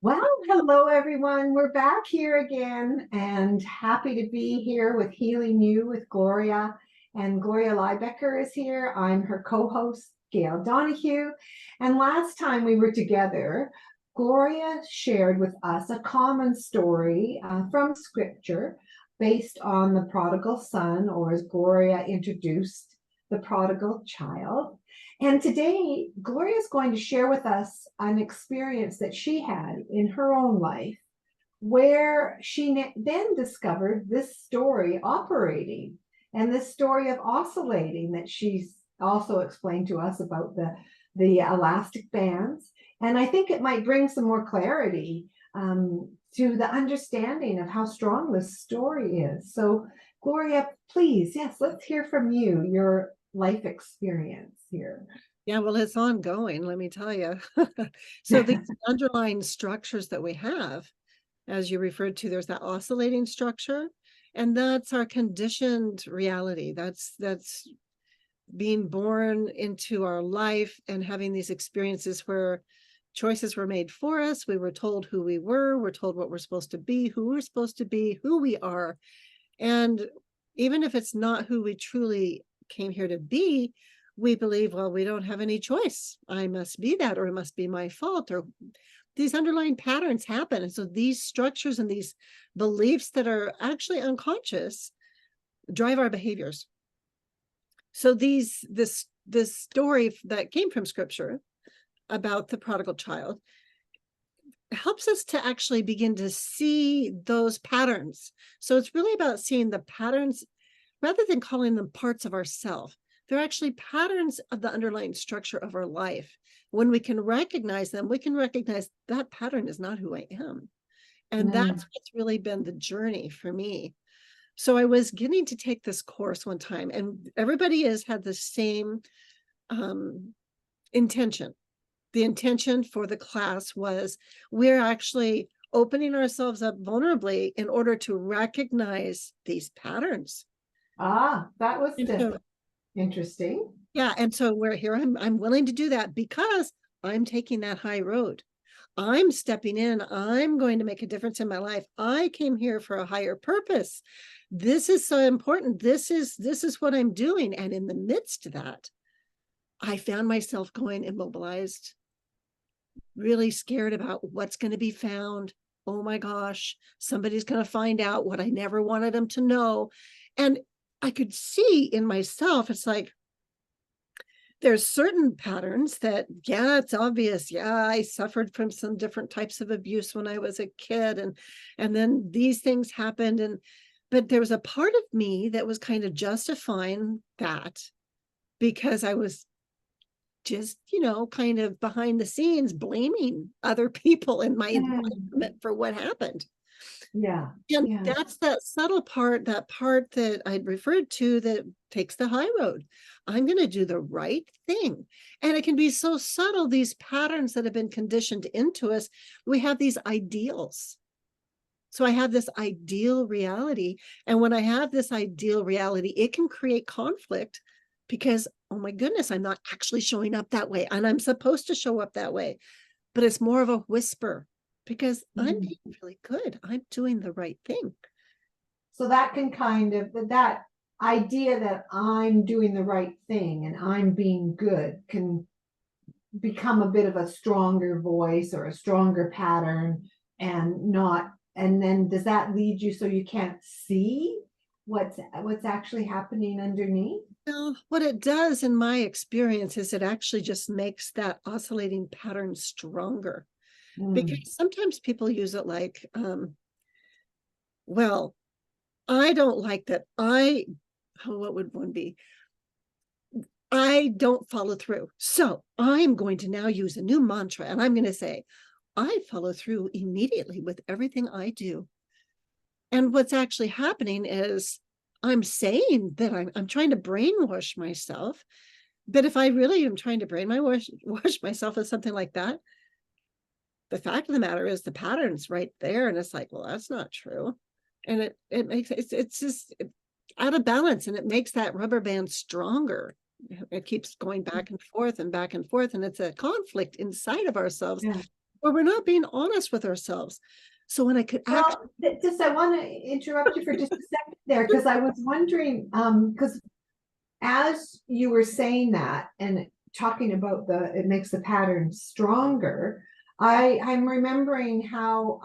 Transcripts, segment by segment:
Well, hello everyone. We're back here again and happy to be here with Healing You with Gloria. And Gloria Liebecker is here. I'm her co-host, Gail Donahue. And last time we were together, Gloria shared with us a common story from scripture based on the prodigal son, or as Gloria introduced, the prodigal child. And today, Gloria is going to share with us an experience that she had in her own life where she then discovered this story operating and this story of oscillating that she's also explained to us about the elastic bands. And I think it might bring some more clarity to the understanding of how strong this story is. So, Gloria, please, yes, let's hear from you, your life experience here. Yeah, well, it's ongoing, let me tell you. So these underlying structures that we have, as you referred to, there's that oscillating structure, and that's our conditioned reality. That's being born into our life and having these experiences where choices were made for us. We were told who we were. We're told what we're supposed to be, who we're supposed to be, who we are. And even if it's not who we truly came here to be, we believe, well, we don't have any choice. I must be that, or it must be my fault, or these underlying patterns happen. And so these structures and these beliefs that are actually unconscious drive our behaviors. So this story that came from scripture about the prodigal child helps us to actually begin to see those patterns. So it's really about seeing the patterns rather than calling them parts of ourselves. They're actually patterns of the underlying structure of our life. When we can recognize them, we can recognize that pattern is not who I am. And that's what's really been the journey for me. So I was getting to take this course one time, and everybody has had the same intention. The intention for the class was we're actually opening ourselves up vulnerably in order to recognize these patterns. That was So, interesting. yeah, and so we're here. I'm willing to do that because I'm taking that high road. I'm stepping in. I'm going to make a difference in my life. I came here for a higher purpose. This is so important. This is what I'm doing. And in the midst of that, I found myself going immobilized, really scared about what's going to be found. Oh my gosh, somebody's going to find out what I never wanted them to know. And I could see in myself, it's like, there's certain patterns that, yeah, it's obvious. Yeah, I suffered from some different types of abuse when I was a kid. And then these things happened. But there was a part of me that was kind of justifying that because I was just, kind of behind the scenes blaming other people in my environment for what happened. Yeah. And Yeah. that's that subtle part, that part that I'd referred to that takes the high road. I'm going to do the right thing. And it can be so subtle, these patterns that have been conditioned into us. We have these ideals. So I have this ideal reality. And when I have this ideal reality, it can create conflict because, oh my goodness, I'm not actually showing up that way. And I'm supposed to show up that way. But it's more of a whisper because I'm being really good. I'm doing the right thing. So that can that idea that I'm doing the right thing and I'm being good can become a bit of a stronger voice or a stronger pattern, and then does that lead you so you can't see what's actually happening underneath? Well, what it does in my experience is it actually just makes that oscillating pattern stronger. Because sometimes people use it like, well, I don't like that. What would one be? I don't follow through. So I'm going to now use a new mantra and I'm going to say, I follow through immediately with everything I do. And what's actually happening is I'm saying that I'm trying to brainwash myself. But if I really am trying to brainwash myself with something like that, the fact of the matter is the pattern's right there. And it's like, well, that's not true. And it makes it's just out of balance, and it makes that rubber band stronger. It keeps going back and forth and back and forth. And it's a conflict inside of ourselves. Yeah. or we're not being honest with ourselves. So when I could Well, just I want to interrupt you for just a second there, because I was wondering, because as you were saying that and talking about it makes the pattern stronger, I'm remembering how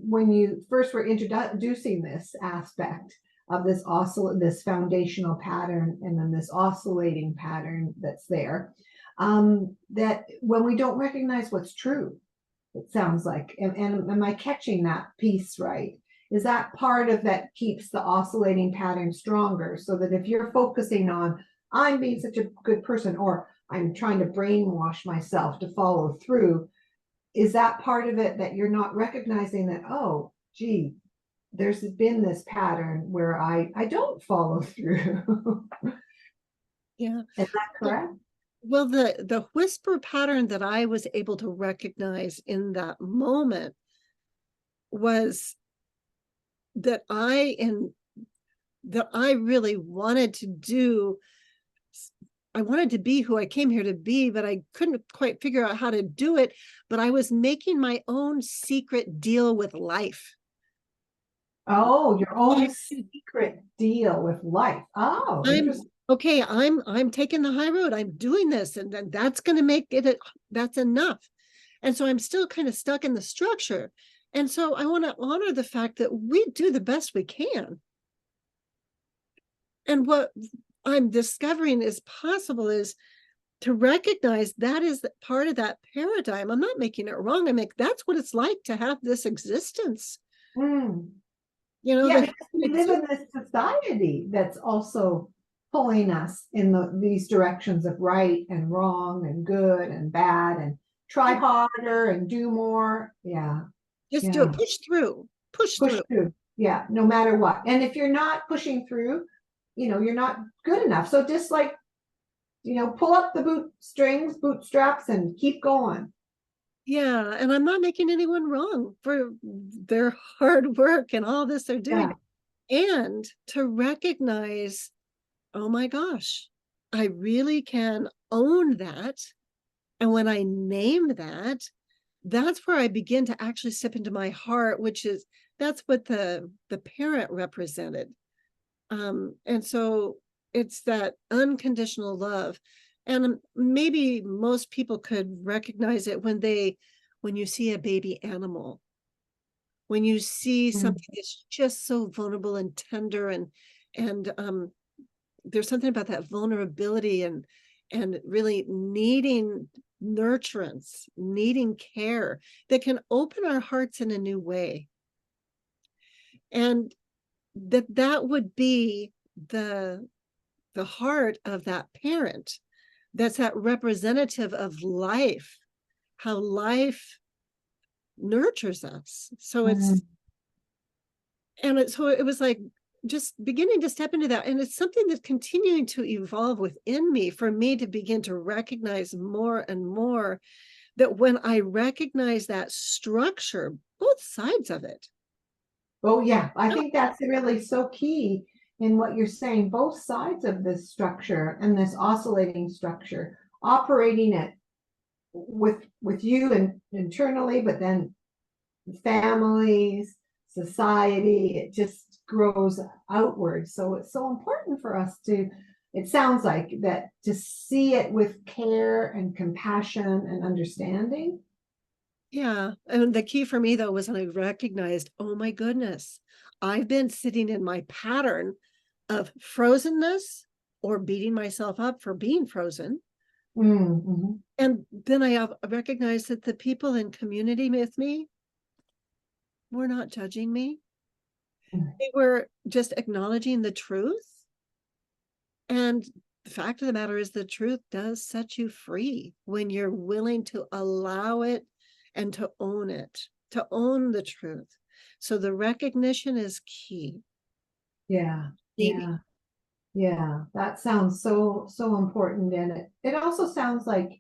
when you first were introducing this aspect of this foundational pattern and then this oscillating pattern that's there, that when we don't recognize what's true, it sounds like, and am I catching that piece right? Is that part of that keeps the oscillating pattern stronger, so that if you're focusing on I'm being such a good person, or I'm trying to brainwash myself to follow through, is that part of it that you're not recognizing that, oh gee, there's been this pattern where I don't follow through? yeah. Is that correct? Well, the whisper pattern that I was able to recognize in that moment was that I really wanted to do. I wanted to be who I came here to be, but I couldn't quite figure out how to do it. But I was making my own secret deal with life. Oh, your own secret deal with life. Oh, interesting. Okay, I'm taking the high road. I'm doing this, and then that's going to make it that's enough. And so I'm still kind of stuck in the structure. And so I want to honor the fact that we do the best we can. And what I'm discovering is possible is to recognize that is part of that paradigm. I'm not making it wrong. That's what it's like to have this existence. Mm. Yeah, because we live in this society that's also pulling us in these directions of right and wrong and good and bad and try harder and do more. Yeah. Just do it. Push through. Yeah, no matter what. And if you're not pushing through, you're not good enough. So just like, pull up the bootstraps and keep going. Yeah, and I'm not making anyone wrong for their hard work and all this they're doing. Yeah. And to recognize, oh my gosh, I really can own that. And when I name that, that's where I begin to actually step into my heart, that's what the parent represented. And so it's that unconditional love. And maybe most people could recognize it when you see a baby animal, when you see something that's just so vulnerable and tender, and there's something about that vulnerability and really needing nurturance, needing care that can open our hearts in a new way. And that would be the heart of that parent. That's that representative of life, how life nurtures us. So so it was like just beginning to step into that. And it's something that's continuing to evolve within me, for me to begin to recognize more and more that when I recognize that structure, both sides of it. Oh yeah, I think that's really so key in what you're saying. Both sides of this structure and this oscillating structure, operating it with you and internally, but then families, society, it just grows outwards. So it's so important for us it sounds like that, to see it with care and compassion and understanding. Yeah. And the key for me, though, was when I recognized, oh my goodness, I've been sitting in my pattern of frozenness or beating myself up for being frozen. Mm-hmm. And then I have recognized that the people in community with me were not judging me. Mm-hmm. They were just acknowledging the truth. And the fact of the matter is, the truth does set you free when you're willing to allow it and to own it, to own the truth. So the recognition is key. Yeah. That sounds so important. And it also sounds like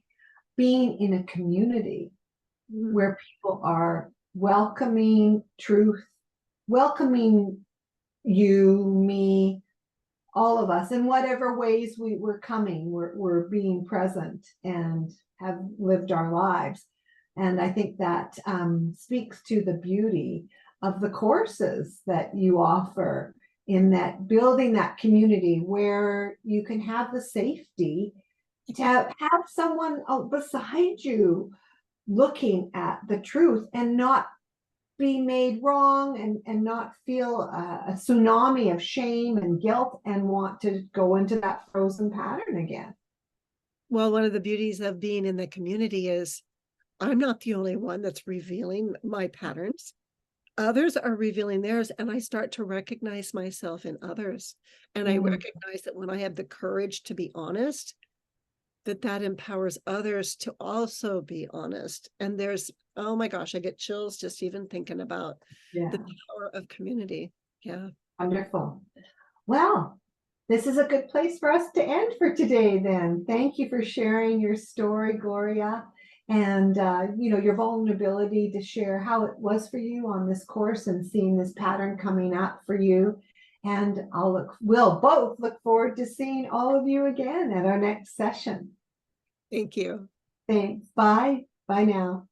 being in a community where people are welcoming truth, welcoming you, me, all of us, in whatever ways we're coming, we're being present and have lived our lives. And I think that speaks to the beauty of the courses that you offer in that building that community where you can have the safety to have someone beside you looking at the truth and not be made wrong and not feel a tsunami of shame and guilt and want to go into that frozen pattern again. Well, one of the beauties of being in the community is I'm not the only one that's revealing my patterns. Others are revealing theirs, and I start to recognize myself in others. And I recognize that when I have the courage to be honest, that empowers others to also be honest. And there's, oh my gosh, I get chills just even thinking about the power of community. Yeah. Wonderful. Well, this is a good place for us to end for today then. Thank you for sharing your story, Gloria, and your vulnerability to share how it was for you on this course and seeing this pattern coming up for you. And we'll both look forward to seeing all of you again at our next session. Thank you. Thanks. Bye. Bye now.